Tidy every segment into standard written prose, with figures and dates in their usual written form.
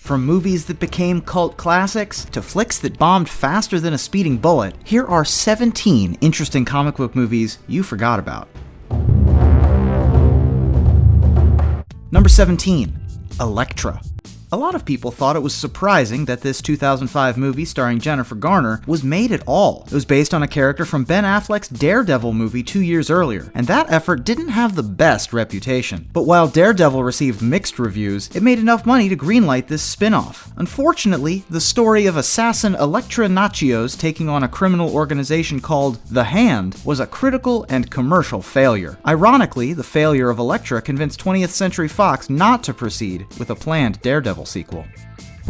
From movies that became cult classics to flicks that bombed faster than a speeding bullet, here are 17 interesting comic book movies you forgot about. Number 17. Elektra. A lot of people thought it was surprising that this 2005 movie starring Jennifer Garner was made at all. It was based on a character from Ben Affleck's Daredevil movie 2 years earlier, and that effort didn't have the best reputation. But while Daredevil received mixed reviews, it made enough money to greenlight this spin-off. Unfortunately, the story of assassin Elektra Natchios taking on a criminal organization called The Hand was a critical and commercial failure. Ironically, the failure of Elektra convinced 20th Century Fox not to proceed with a planned Daredevil sequel.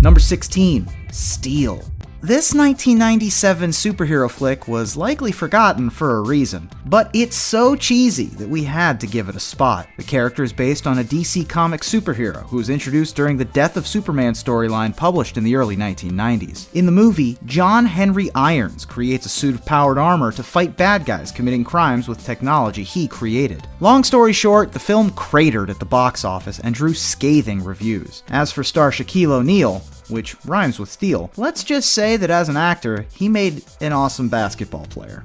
Number 16. Steel. This 1997 superhero flick was likely forgotten for a reason, but it's so cheesy that we had to give it a spot. The character is based on a DC Comics superhero who was introduced during the Death of Superman storyline published in the early 1990s. In the movie, John Henry Irons creates a suit of powered armor to fight bad guys committing crimes with technology he created. Long story short, the film cratered at the box office and drew scathing reviews. As for star Shaquille O'Neal, which rhymes with steel, let's just say that as an actor, he made an awesome basketball player.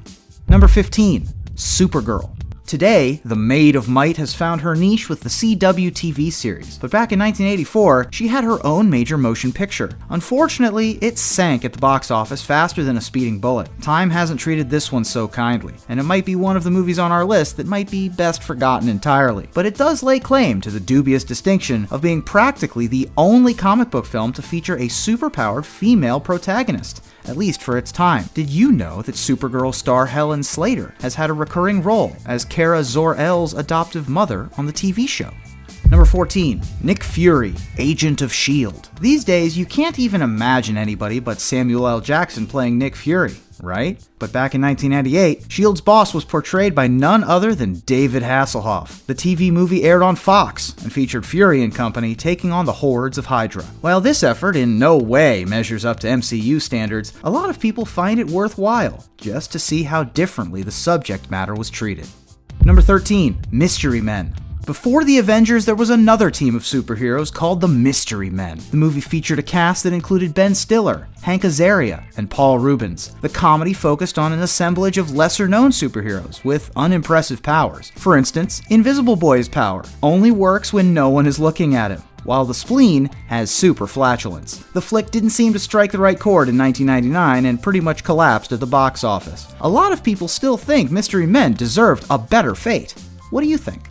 Number 15. Supergirl. Today, the Maid of Might has found her niche with the CW TV series, but back in 1984, she had her own major motion picture. Unfortunately, it sank at the box office faster than a speeding bullet. Time hasn't treated this one so kindly, and it might be one of the movies on our list that might be best forgotten entirely. But it does lay claim to the dubious distinction of being practically the only comic book film to feature a superpowered female protagonist, at least for its time. Did you know that Supergirl star Helen Slater has had a recurring role as Kara Zor-El's adoptive mother on the TV show? Number 14. Nick Fury, Agent of S.H.I.E.L.D. These days, you can't even imagine anybody but Samuel L. Jackson playing Nick Fury, right? But back in 1998, S.H.I.E.L.D.'s boss was portrayed by none other than David Hasselhoff. The TV movie aired on Fox and featured Fury and company taking on the hordes of Hydra. While this effort in no way measures up to MCU standards, a lot of people find it worthwhile just to see how differently the subject matter was treated. Number 13. Mystery Men. Before the Avengers, there was another team of superheroes called the Mystery Men. The movie featured a cast that included Ben Stiller, Hank Azaria, and Paul Rubens. The comedy focused on an assemblage of lesser-known superheroes with unimpressive powers. For instance, Invisible Boy's power only works when no one is looking at him, while the Spleen has super flatulence. The flick didn't seem to strike the right chord in 1999 and pretty much collapsed at the box office. A lot of people still think Mystery Men deserved a better fate. What do you think?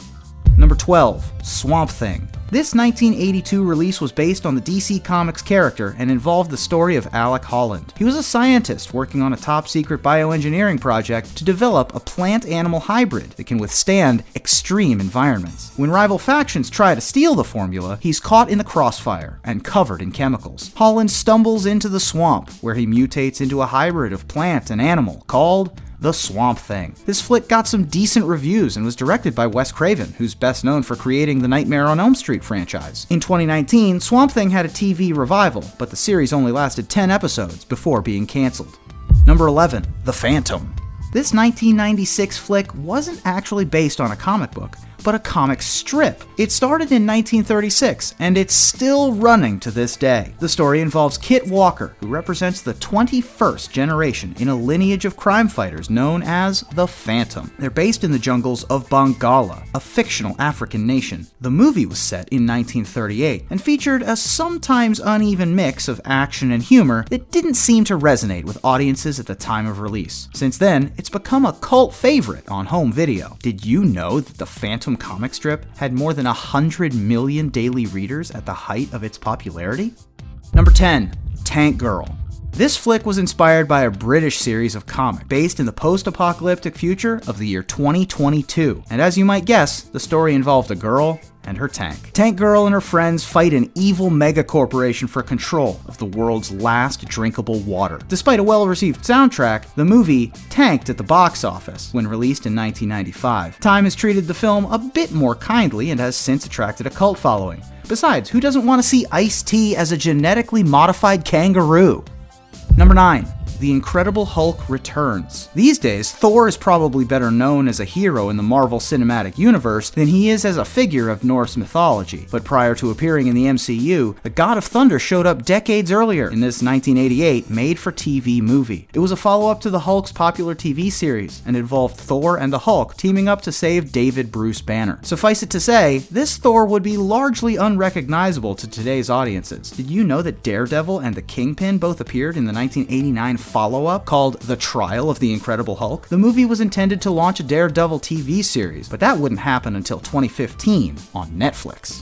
Number 12. Swamp Thing. This 1982 release was based on the DC Comics character and involved the story of Alec Holland. He was a scientist working on a top-secret bioengineering project to develop a plant-animal hybrid that can withstand extreme environments. When rival factions try to steal the formula, he's caught in the crossfire and covered in chemicals. Holland stumbles into the swamp, where he mutates into a hybrid of plant and animal called The Swamp Thing. This flick got some decent reviews and was directed by Wes Craven, who's best known for creating the Nightmare on Elm Street franchise. In 2019, Swamp Thing had a TV revival, but the series only lasted 10 episodes before being canceled. Number 11. The Phantom. This 1996 flick wasn't actually based on a comic book, but a comic strip. It started in 1936, and it's still running to this day. The story involves Kit Walker, who represents the 21st generation in a lineage of crime fighters known as the Phantom. They're based in the jungles of Bangala, a fictional African nation. The movie was set in 1938, and featured a sometimes uneven mix of action and humor that didn't seem to resonate with audiences at the time of release. Since then, it's become a cult favorite on home video. Did you know that the Phantom comic strip had more than 100 million daily readers at the height of its popularity? Number 10. Tank Girl. This flick was inspired by a British series of comics based in the post-apocalyptic future of the year 2022. And as you might guess, the story involved a girl and her tank. Tank Girl and her friends fight an evil megacorporation for control of the world's last drinkable water. Despite a well-received soundtrack, the movie tanked at the box office when released in 1995. Time has treated the film a bit more kindly and has since attracted a cult following. Besides, who doesn't want to see Ice-T as a genetically modified kangaroo? Number 9. The Incredible Hulk returns. These days, Thor is probably better known as a hero in the Marvel Cinematic Universe than he is as a figure of Norse mythology. But prior to appearing in the MCU, the God of Thunder showed up decades earlier in this 1988 made-for-TV movie. It was a follow-up to the Hulk's popular TV series and involved Thor and the Hulk teaming up to save David Bruce Banner. Suffice it to say, this Thor would be largely unrecognizable to today's audiences. Did you know that Daredevil and the Kingpin both appeared in the 1989 follow-up called The Trial of the Incredible Hulk? The movie was intended to launch a Daredevil TV series, but that wouldn't happen until 2015 on Netflix.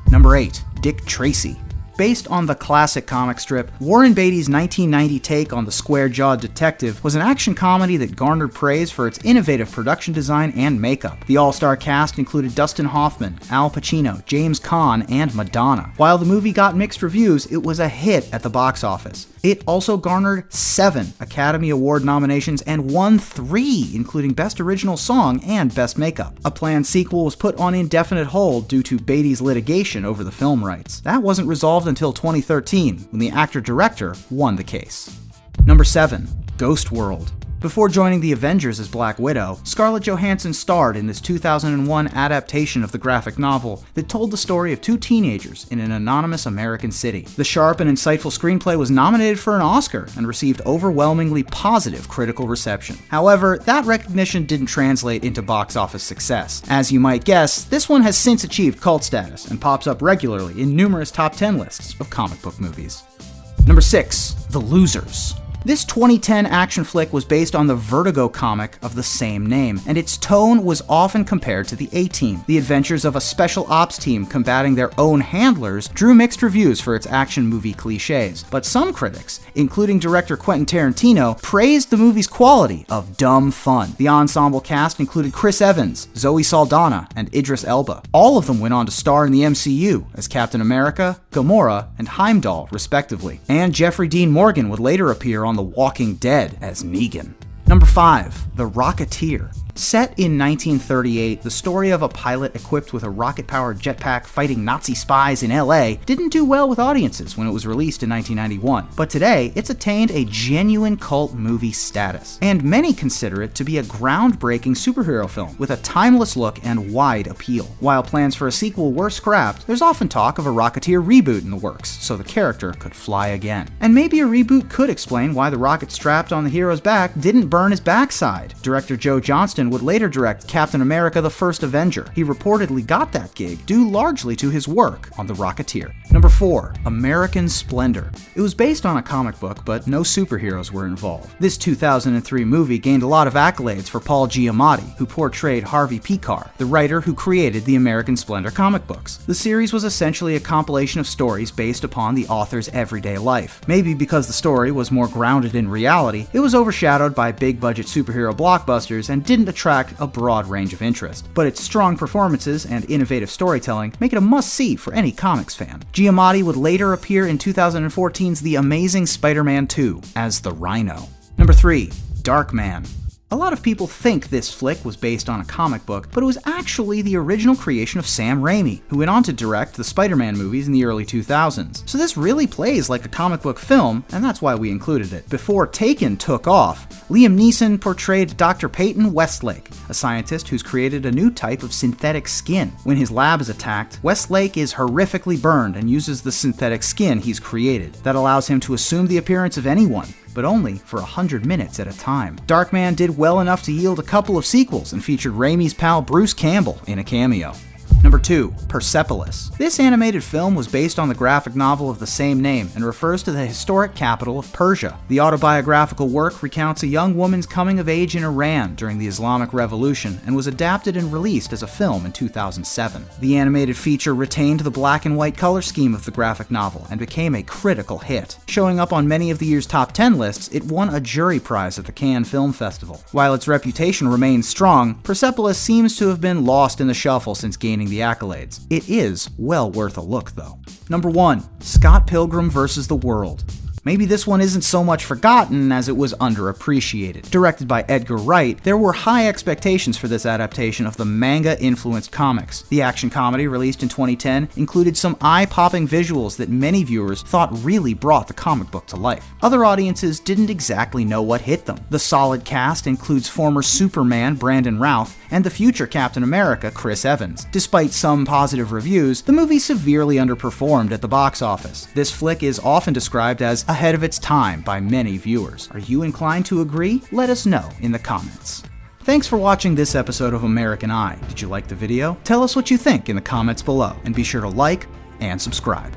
Number 8. Dick Tracy. Based on the classic comic strip, Warren Beatty's 1990 take on the square-jawed detective was an action comedy that garnered praise for its innovative production design and makeup. The all-star cast included Dustin Hoffman, Al Pacino, James Caan, and Madonna. While the movie got mixed reviews, it was a hit at the box office. It also garnered 7 Academy Award nominations and won 3, including Best Original Song and Best Makeup. A planned sequel was put on indefinite hold due to Beatty's litigation over the film rights. That wasn't resolved until 2013, when the actor-director won the case. Number 7. Ghost World. Before joining the Avengers as Black Widow, Scarlett Johansson starred in this 2001 adaptation of the graphic novel that told the story of 2 teenagers in an anonymous American city. The sharp and insightful screenplay was nominated for an Oscar and received overwhelmingly positive critical reception. However, that recognition didn't translate into box office success. As you might guess, this one has since achieved cult status and pops up regularly in numerous top 10 lists of comic book movies. Number 6. The Losers. This 2010 action flick was based on the Vertigo comic of the same name, and its tone was often compared to the A-Team. The adventures of a special ops team combating their own handlers drew mixed reviews for its action movie cliches, but some critics, including director Quentin Tarantino, praised the movie's quality of dumb fun. The ensemble cast included Chris Evans, Zoe Saldana, and Idris Elba. All of them went on to star in the MCU as Captain America, Gamora, and Heimdall, respectively. And Jeffrey Dean Morgan would later appear on The Walking Dead as Negan. Number 5. The Rocketeer. Set in 1938, the story of a pilot equipped with a rocket-powered jetpack fighting Nazi spies in LA didn't do well with audiences when it was released in 1991, but today it's attained a genuine cult movie status, and many consider it to be a groundbreaking superhero film with a timeless look and wide appeal. While plans for a sequel were scrapped, there's often talk of a Rocketeer reboot in the works, so the character could fly again. And maybe a reboot could explain why the rocket strapped on the hero's back didn't burn his backside. Director Joe Johnston would later direct Captain America: The First Avenger. He reportedly got that gig due largely to his work on The Rocketeer. Number 4. American Splendor. It was based on a comic book, but no superheroes were involved. This 2003 movie gained a lot of accolades for Paul Giamatti, who portrayed Harvey Pekar, the writer who created the American Splendor comic books. The series was essentially a compilation of stories based upon the author's everyday life. Maybe because the story was more grounded in reality, it was overshadowed by big-budget superhero blockbusters and didn't attract a broad range of interest. But its strong performances and innovative storytelling make it a must-see for any comics fan. Giamatti would later appear in 2014's The Amazing Spider-Man 2 as the Rhino. Number 3. Darkman. A lot of people think this flick was based on a comic book, but it was actually the original creation of Sam Raimi, who went on to direct the Spider-Man movies in the early 2000s. So this really plays like a comic book film, and that's why we included it. Before Taken took off, Liam Neeson portrayed Dr. Peyton Westlake, a scientist who's created a new type of synthetic skin. When his lab is attacked, Westlake is horrifically burned and uses the synthetic skin he's created. That allows him to assume the appearance of anyone, but only for 100 minutes at a time. Darkman did well enough to yield a couple of sequels and featured Raimi's pal Bruce Campbell in a cameo. Number 2. Persepolis. This animated film was based on the graphic novel of the same name and refers to the historic capital of Persia. The autobiographical work recounts a young woman's coming of age in Iran during the Islamic Revolution and was adapted and released as a film in 2007. The animated feature retained the black and white color scheme of the graphic novel and became a critical hit. Showing up on many of the year's top 10 lists, it won a jury prize at the Cannes Film Festival. While its reputation remains strong, Persepolis seems to have been lost in the shuffle since gaining the accolades. It is well worth a look, though. Number 1. Scott Pilgrim vs. the World. Maybe this one isn't so much forgotten as it was underappreciated. Directed by Edgar Wright, there were high expectations for this adaptation of the manga-influenced comics. The action comedy, released in 2010, included some eye-popping visuals that many viewers thought really brought the comic book to life. Other audiences didn't exactly know what hit them. The solid cast includes former Superman Brandon Routh and the future Captain America Chris Evans. Despite some positive reviews, the movie severely underperformed at the box office. This flick is often described as ahead of its time by many viewers. Are you inclined to agree? Let us know in the comments. Thanks for watching this episode of American Eye. Did you like the video? Tell us what you think in the comments below, and be sure to like and subscribe.